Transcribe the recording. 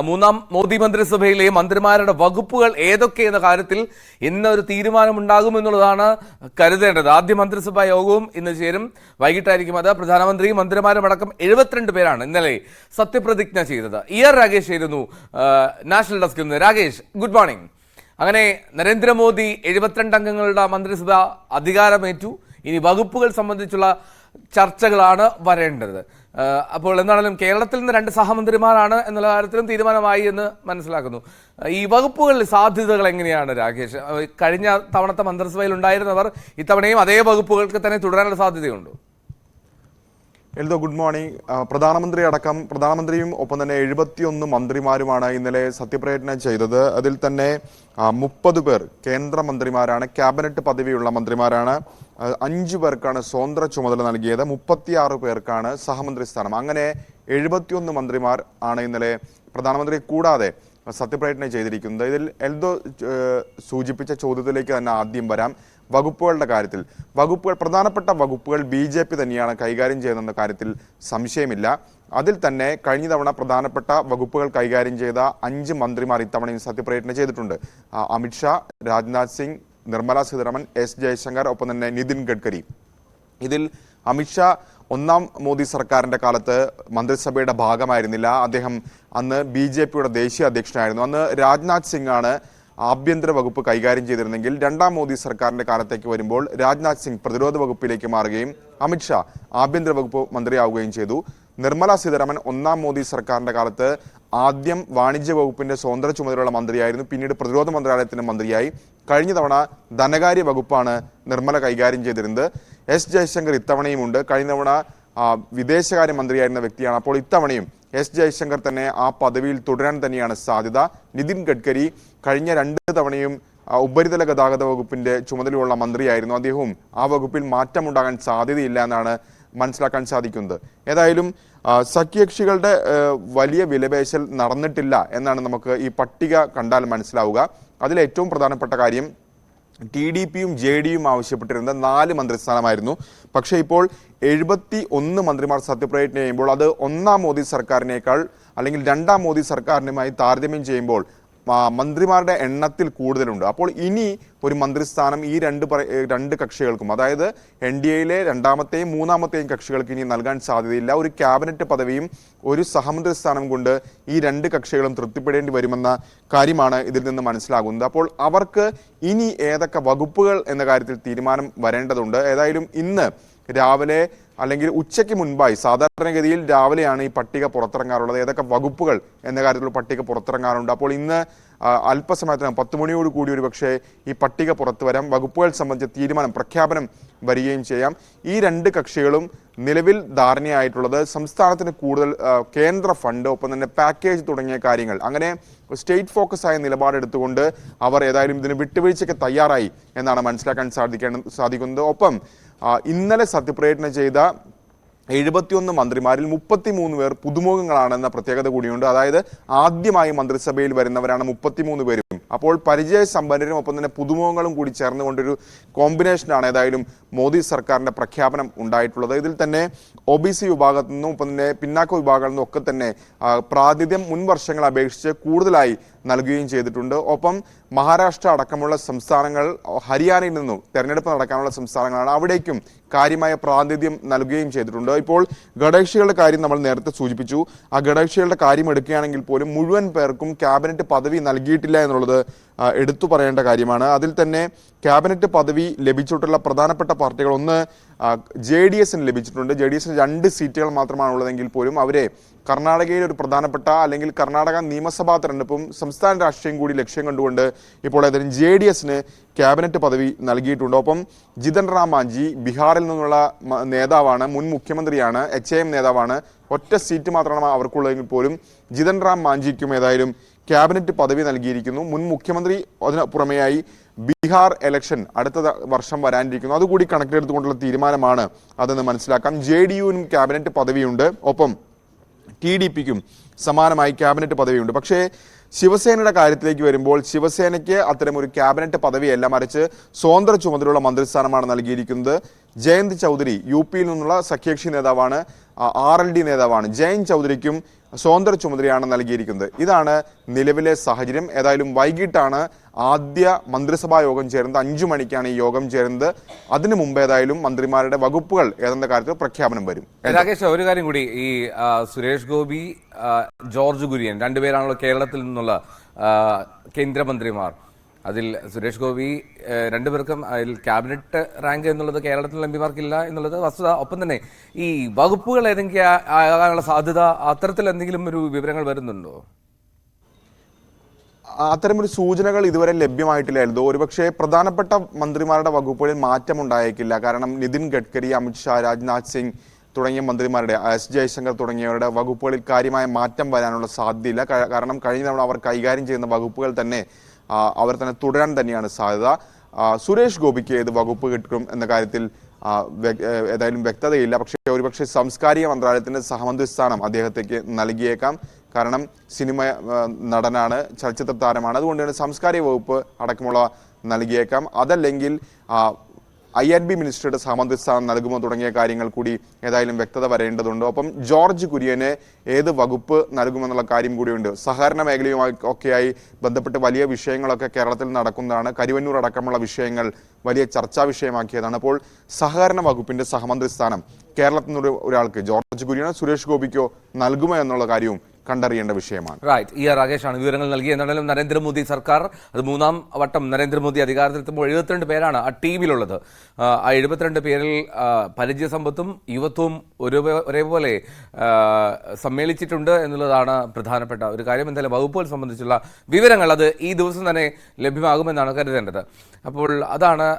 മൂന്നാം മോദി മന്ത്രിസഭയിലെ മന്ത്രിമാരുടെ വകുപ്പുകൾ ഏതൊക്കെയെന്ന കാര്യത്തിൽ ഇന്ന് ഒരു തീരുമാനമുണ്ടാകുമെന്നുള്ളതാണ് കരുതേണ്ടത്. ആദ്യ മന്ത്രിസഭാ യോഗവും ഇന്ന് ചേരും, വൈകിട്ടായിരിക്കും അത്. പ്രധാനമന്ത്രിയും മന്ത്രിമാരുമടക്കം 72 പേരാണ് ഇന്നലെ സത്യപ്രതിജ്ഞ ചെയ്തത്. രാകേഷ് ആയിരുന്നു നാഷണൽ ഡെസ്കിൽ നിന്ന്. Rakesh, good morning. അങ്ങനെ നരേന്ദ്രമോദി 72 അംഗങ്ങളുടെ മന്ത്രിസഭ അധികാരമേറ്റു. ഇനി വകുപ്പുകൾ സംബന്ധിച്ചുള്ള ചർച്ചകളാണ് വരേണ്ടത്. അപ്പോൾ എന്താണെങ്കിലും കേരളത്തിൽ നിന്ന് 2 സഹമന്ത്രിമാരാണ് എന്നുള്ള കാര്യത്തിലും തീരുമാനമായി എന്ന് മനസ്സിലാക്കുന്നു. ഈ വകുപ്പുകളിൽ സാധ്യതകൾ എങ്ങനെയാണ് രാകേഷ്? കഴിഞ്ഞ തവണത്തെ മന്ത്രിസഭയിൽ ഉണ്ടായിരുന്നവർ ഇത്തവണയും അതേ വകുപ്പുകൾക്ക് തന്നെ തുടരാനുള്ള സാധ്യതയുണ്ടോ? Eldho, good morning. പ്രധാനമന്ത്രിയും ഒപ്പം തന്നെ 71 മന്ത്രിമാരുമാണ് ഇന്നലെ സത്യപ്രതിജ്ഞ ചെയ്തത്. അതിൽ തന്നെ 30 പേർ കേന്ദ്രമന്ത്രിമാരാണ്, ക്യാബിനറ്റ് പദവിയുള്ള മന്ത്രിമാരാണ്. 5 പേർക്കാണ് സ്വതന്ത്ര ചുമതല നൽകിയത്, 36 പേർക്കാണ് സഹമന്ത്രി സ്ഥാനം. അങ്ങനെ 71 മന്ത്രിമാർ ആണ് ഇന്നലെ പ്രധാനമന്ത്രി കൂടാതെ സത്യപ്രതിജ്ഞ ചെയ്തിരിക്കുന്നത്. ഇതിൽ എൽദോ സൂചിപ്പിച്ച ചോദ്യത്തിലേക്ക് തന്നെ ആദ്യം വരാം. വകുപ്പുകളുടെ കാര്യത്തിൽ പ്രധാനപ്പെട്ട വകുപ്പുകൾ BJP തന്നെയാണ് കൈകാര്യം ചെയ്യുന്ന കാര്യത്തിൽ സംശയമില്ല. അതിൽ തന്നെ കഴിഞ്ഞ തവണ പ്രധാനപ്പെട്ട വകുപ്പുകൾ കൈകാര്യം ചെയ്ത 5 മന്ത്രിമാർ ഇത്തവണയും സത്യപ്രതിജ്ഞ ചെയ്തിട്ടുണ്ട്. അമിത്ഷാ, രാജ്നാഥ് സിംഗ്, നിർമ്മല സീതാരാമൻ, എസ് ജയശങ്കർ, ഒപ്പം തന്നെ നിതിൻ ഗഡ്കരി. ഇതിൽ അമിത്ഷാ ഒന്നാം മോദി സർക്കാരിന്റെ കാലത്ത് മന്ത്രിസഭയുടെ ഭാഗമായിരുന്നില്ല. അദ്ദേഹം അന്ന് BJPയുടെ ദേശീയ അധ്യക്ഷനായിരുന്നു. അന്ന് രാജ്നാഥ് സിംഗ് ആണ് ആഭ്യന്തര വകുപ്പ് കൈകാര്യം ചെയ്തിരുന്നെങ്കിൽ രണ്ടാം മോദി സർക്കാരിന്റെ കാലത്തേക്ക് വരുമ്പോൾ രാജ്നാഥ് സിംഗ് പ്രതിരോധ വകുപ്പിലേക്ക് മാറുകയും അമിത്ഷാ ആഭ്യന്തര വകുപ്പ് മന്ത്രിയാവുകയും ചെയ്തു. നിർമ്മല സീതാരാമൻ ഒന്നാം മോദി സർക്കാരിന്റെ കാലത്ത് ആദ്യം വാണിജ്യ വകുപ്പിന്റെ സ്വതന്ത്ര ചുമതലയുള്ള മന്ത്രിയായിരുന്നു, പിന്നീട് പ്രതിരോധ മന്ത്രാലയത്തിന്റെ മന്ത്രിയായി. കഴിഞ്ഞ തവണ ധനകാര്യ വകുപ്പാണ് നിർമ്മല കൈകാര്യം ചെയ്തിരുന്നത്. എസ് ജയശങ്കർ ഇത്തവണയും ഉണ്ട്. കഴിഞ്ഞ തവണ വിദേശകാര്യ മന്ത്രിയായിരുന്ന വ്യക്തിയാണ്. അപ്പോൾ ഇത്തവണയും എസ് ജയശങ്കർ തന്നെ ആ പദവിയിൽ തുടരാൻ തന്നെയാണ് സാധ്യത. നിതിൻ ഗഡ്കരി കഴിഞ്ഞ 2 തവണയും ഉപരിതല ഗതാഗത വകുപ്പിന്റെ ചുമതലയുള്ള മന്ത്രിയായിരുന്നു. അദ്ദേഹവും ആ വകുപ്പിൽ മാറ്റമുണ്ടാകാൻ സാധ്യതയില്ല എന്നാണ് മനസ്സിലാക്കാൻ സാധിക്കുന്നത്. ഏതായാലും സഖ്യകക്ഷികളുടെ വലിയ വിലപേശൽ നടന്നിട്ടില്ല എന്നാണ് നമുക്ക് ഈ പട്ടിക കണ്ടാൽ മനസ്സിലാവുക. അതിലേറ്റവും പ്രധാനപ്പെട്ട കാര്യം TDPയും JDയും ആവശ്യപ്പെട്ടിരുന്നത് 4 മന്ത്രിസ്ഥാനമായിരുന്നു. പക്ഷേ ഇപ്പോൾ 71 മന്ത്രിമാർ സത്യപ്രതിജ്ഞ ചെയ്യുമ്പോൾ അത് ഒന്നാം മോദി സർക്കാരിനേക്കാൾ അല്ലെങ്കിൽ രണ്ടാം മോദി സർക്കാരിനുമായി താരതമ്യം ചെയ്യുമ്പോൾ മന്ത്രിമാരുടെ എണ്ണത്തിൽ കൂടുതലുണ്ട്. അപ്പോൾ ഇനി ഒരു മന്ത്രിസ്ഥാനം ഈ രണ്ട് കക്ഷികൾക്കും, അതായത് NDAയിലെ രണ്ടാമത്തെയും മൂന്നാമത്തെയും കക്ഷികൾക്ക് ഇനി നൽകാൻ സാധ്യതയില്ല. ഒരു ക്യാബിനറ്റ് പദവിയും ഒരു സഹമന്ത്രി സ്ഥാനം കൊണ്ട് ഈ 2 കക്ഷികളും തൃപ്തിപ്പെടേണ്ടി വരുമെന്ന കാര്യമാണ് ഇതിൽ നിന്ന് മനസ്സിലാകുന്നത്. അപ്പോൾ അവർക്ക് ഇനി ഏതൊക്കെ വകുപ്പുകൾ എന്ന കാര്യത്തിൽ തീരുമാനം വരേണ്ടതുണ്ട്. ഏതായാലും ഇന്ന് രാവിലെ അല്ലെങ്കിൽ ഉച്ചയ്ക്ക് മുൻപായി, സാധാരണഗതിയിൽ രാവിലെയാണ് ഈ പട്ടിക പുറത്തിറങ്ങാറുള്ളത്, ഏതൊക്കെ വകുപ്പുകൾ എന്ന കാര്യത്തിലുള്ള പട്ടിക പുറത്തിറങ്ങാറുണ്ട്. അപ്പോൾ ഇന്ന് അല്പസമയത്തിനകം 10 മണിയോട് കൂടി ഒരു പക്ഷേ ഈ പട്ടിക പുറത്തു വരാം. വകുപ്പുകൾ സംബന്ധിച്ച പ്രഖ്യാപനം വരികയും ചെയ്യാം. ഈ 2 കക്ഷികളും നിലവിൽ ധാരണയായിട്ടുള്ളത് സംസ്ഥാനത്തിന് കൂടുതൽ കേന്ദ്ര ഫണ്ട്, ഒപ്പം തന്നെ പാക്കേജ് തുടങ്ങിയ കാര്യങ്ങൾ, അങ്ങനെ സ്റ്റേറ്റ് ഫോക്കസ് ആയ നിലപാടെടുത്തുകൊണ്ട് അവർ ഏതായാലും ഇതിന് വിട്ടുവീഴ്ചയ്ക്ക് തയ്യാറായി എന്നാണ് മനസ്സിലാക്കാൻ സാധിക്കുന്നത്. ഒപ്പം ഇന്നലെ സത്യപ്രതിജ്ഞ ചെയ്ത 71 മന്ത്രിമാരിൽ 33 പേർ പുതുമുഖങ്ങളാണെന്ന പ്രത്യേകത കൂടിയുണ്ട്. അതായത് ആദ്യമായി മന്ത്രിസഭയിൽ വരുന്നവരാണ് 33 പേരും. അപ്പോൾ പരിചയസമ്പന്നരും ഒപ്പം തന്നെ പുതുമുഖങ്ങളും കൂടി ചേർന്നുകൊണ്ടൊരു കോമ്പിനേഷനാണ് ഏതായാലും മോദി സർക്കാരിന്റെ പ്രഖ്യാപനം ഉണ്ടായിട്ടുള്ളത്. ഇതിൽ തന്നെ OBC വിഭാഗത്തു നിന്നും ഒപ്പം തന്നെ പിന്നാക്ക വിഭാഗങ്ങളിൽ നിന്നും ഒക്കെ തന്നെ പ്രാതിനിധ്യം മുൻ വർഷങ്ങളെ അപേക്ഷിച്ച് കൂടുതലായി നൽകുകയും ചെയ്തിട്ടുണ്ട്. ഒപ്പം മഹാരാഷ്ട്ര അടക്കമുള്ള സംസ്ഥാനങ്ങൾ, ഹരിയാനയിൽ നിന്നും തെരഞ്ഞെടുപ്പ് നടക്കാനുള്ള സംസ്ഥാനങ്ങളാണ്, അവിടേക്കും കാര്യമായ പ്രാതിനിധ്യം നൽകുകയും ചെയ്തിട്ടുണ്ട്. ഇപ്പോൾ ഘടകകക്ഷികളുടെ കാര്യം നമ്മൾ നേരത്തെ സൂചിപ്പിച്ചു. ആ ഘടകകക്ഷികളുടെ കാര്യം എടുക്കുകയാണെങ്കിൽ പോലും മുഴുവൻ പേർക്കും ക്യാബിനറ്റ് പദവി നൽകിയിട്ടില്ല എന്നുള്ളത് എടുത്തു പറയേണ്ട കാര്യമാണ്. അതിൽ തന്നെ ക്യാബിനറ്റ് പദവി ലഭിച്ചിട്ടുള്ള പ്രധാനപ്പെട്ട പാർട്ടികൾ, ഒന്ന് JDSന് ലഭിച്ചിട്ടുണ്ട്. JDSന് 2 സീറ്റുകൾ മാത്രമാണ് ഉള്ളതെങ്കിൽ പോലും അവരെ കർണാടകയിൽ ഒരു പ്രധാനപ്പെട്ട, അല്ലെങ്കിൽ കർണാടക നിയമസഭാ തെരഞ്ഞെടുപ്പും സംസ്ഥാന രാഷ്ട്രീയം കൂടി ലക്ഷ്യം കണ്ടുകൊണ്ട് ഇപ്പോൾ ഏതായാലും JDSന് ക്യാബിനറ്റ് പദവി നൽകിയിട്ടുണ്ട്. ഒപ്പം ജിതൻ റാം മാഞ്ചി ബീഹാറിൽ നിന്നുള്ള നേതാവാണ്, മുൻ മുഖ്യമന്ത്രിയാണ്, HIM നേതാവാണ്. ഒറ്റ സീറ്റ് മാത്രമാണ് അവർക്കുള്ളതെങ്കിൽ പോലും ജിതൻ റാം മാഞ്ചിക്കും ഏതായാലും ക്യാബിനറ്റ് പദവി നൽകിയിരിക്കുന്നു. മുൻ മുഖ്യമന്ത്രി അതിന് പുറമെയായി ബീഹാർ ഇലക്ഷൻ അടുത്ത വർഷം വരാനിരിക്കുന്നു. അതുകൂടി കണക്കിലെടുത്തുകൊണ്ടുള്ള തീരുമാനമാണ് അതെന്ന് മനസ്സിലാക്കാം. JDUവിനും ക്യാബിനറ്റ് പദവിയുണ്ട്. ഒപ്പം TDPക്കും സമാനമായി ക്യാബിനറ്റ് പദവിയുണ്ട്. പക്ഷേ ശിവസേനയുടെ കാര്യത്തിലേക്ക് വരുമ്പോൾ ശിവസേനയ്ക്ക് അത്തരമൊരു ക്യാബിനറ്റ് പദവിയല്ല, മറിച്ച് സ്വതന്ത്ര ചുമതലയുള്ള മന്ത്രിസ്ഥാനമാണ് നൽകിയിരിക്കുന്നത്. ജയന്ത് ചൗധരി UPയിൽ നിന്നുള്ള സഖ്യകക്ഷി നേതാവാണ്, RLD നേതാവാണ്. ജയന്ത് ചൗധരിക്കും സ്വതന്ത്ര ചുമതലയാണ് നൽകിയിരിക്കുന്നത്. ഇതാണ് നിലവിലെ സാഹചര്യം. ഏതായാലും വൈകിട്ടാണ് ആദ്യ മന്ത്രിസഭാ യോഗം ചേരുന്നത്. 5 മണിക്കാണ് ഈ യോഗം ചേരുന്നത്. അതിനു മുമ്പ് ഏതായാലും മന്ത്രിമാരുടെ വകുപ്പുകൾ ഏതെന്ന കാര്യത്തിൽ പ്രഖ്യാപനം വരും. രാകേഷ്, ഒരു കാര്യം കൂടി, ഈ സുരേഷ് ഗോപി, ജോർജ് കുര്യൻ രണ്ടുപേരാണല്ലോ കേരളത്തിൽ നിന്നുള്ള കേന്ദ്രമന്ത്രിമാർ. അതിൽ സുരേഷ് ഗോപി രണ്ടുപേർക്കും അതിൽ ക്യാബിനറ്റ് റാങ്ക് എന്നുള്ളത് കേരളത്തിലെ എംപിമാർക്കില്ല എന്നുള്ളത് വസ്തുത. ഒപ്പം തന്നെ ഈ വകുപ്പുകൾ ഏതെങ്കിലും ആകാനുള്ള സാധ്യത, അത്തരത്തിൽ എന്തെങ്കിലും ഒരു വിവരങ്ങൾ വരുന്നുണ്ടോ? അത്തരമൊരു സൂചനകൾ ഇതുവരെ ലഭ്യമായിട്ടില്ലായിരുന്നു. ഒരുപക്ഷെ പ്രധാനപ്പെട്ട മന്ത്രിമാരുടെ വകുപ്പുകളിൽ മാറ്റമുണ്ടായേക്കില്ല. കാരണം നിതിൻ ഗഡ്കരി, അമിത്ഷാ, രാജ്നാഥ് സിംഗ് തുടങ്ങിയ മന്ത്രിമാരുടെ, എസ് ജയശങ്കർ തുടങ്ങിയവരുടെ വകുപ്പുകളിൽ കാര്യമായ മാറ്റം വരാനുള്ള സാധ്യതയില്ല. കാരണം കഴിഞ്ഞ തവണ അവർ കൈകാര്യം ചെയ്യുന്ന വകുപ്പുകൾ തന്നെ അവർ തന്നെ തുടരാൻ തന്നെയാണ് സാധ്യത. സുരേഷ് ഗോപിക്ക് ഏത് വകുപ്പ് കിട്ടും എന്ന കാര്യത്തിൽ ഏതായാലും വ്യക്തതയില്ല. പക്ഷേ ഒരുപക്ഷെ സാംസ്കാരിക മന്ത്രാലയത്തിന്റെ സഹമന്ത്രി സ്ഥാനം അദ്ദേഹത്തേക്ക് നൽകിയേക്കാം. കാരണം സിനിമ നടനാണ്, ചലച്ചിത്ര താരമാണ്. അതുകൊണ്ട് തന്നെ സാംസ്കാരിക വകുപ്പ് അടക്കമുള്ള നൽകിയേക്കാം. അതല്ലെങ്കിൽ INB മിനിസ്റ്ററുടെ സഹമന്ത്രി സ്ഥാനം നൽകുമോ തുടങ്ങിയ കാര്യങ്ങൾ കൂടി ഏതായാലും വ്യക്തത വരേണ്ടതുണ്ട്. ഒപ്പം ജോർജ് കുര്യന് ഏത് വകുപ്പ് നൽകുമെന്നുള്ള കാര്യം കൂടിയുണ്ട്. സഹകരണ മേഖലയുമായി ഒക്കെയായി ബന്ധപ്പെട്ട് വലിയ വിഷയങ്ങളൊക്കെ കേരളത്തിൽ നടക്കുന്നതാണ്. കരുവന്നൂർ അടക്കമുള്ള വിഷയങ്ങൾ വലിയ ചർച്ചാ വിഷയമാക്കിയതാണ്. അപ്പോൾ സഹകരണ വകുപ്പിന്റെ സഹമന്ത്രി സ്ഥാനം കേരളത്തിൽ നിന്ന് ഒരാൾക്ക്, ജോർജ് കുര്യനോ സുരേഷ് ഗോപിക്കോ നൽകുമോ എന്നുള്ള കാര്യവും കണ്ടറിയേണ്ട വിഷയമാണ്. റൈറ്റ്, രാകേഷാണ് വിവരങ്ങൾ നൽകി. എന്നാലും നരേന്ദ്രമോദി സർക്കാർ, അത് 3ാം വട്ടം നരേന്ദ്രമോദി അധികാരത്തിലെത്തുമ്പോൾ 72 പേരാണ് ആ ടീമിലുള്ളത്. ആ 72 പേരിൽ പരിചയസമ്പത്തും യുവത്വവും ഒരേപോലെ സമ്മേളിച്ചിട്ടുണ്ട് എന്നുള്ളതാണ് പ്രധാനപ്പെട്ട ഒരു കാര്യം. എന്തായാലും വകുപ്പുകൾ സംബന്ധിച്ചുള്ള വിവരങ്ങൾ അത് ഈ ദിവസം തന്നെ ലഭ്യമാകുമെന്നാണ് കരുതേണ്ടത്. അപ്പോൾ അതാണ്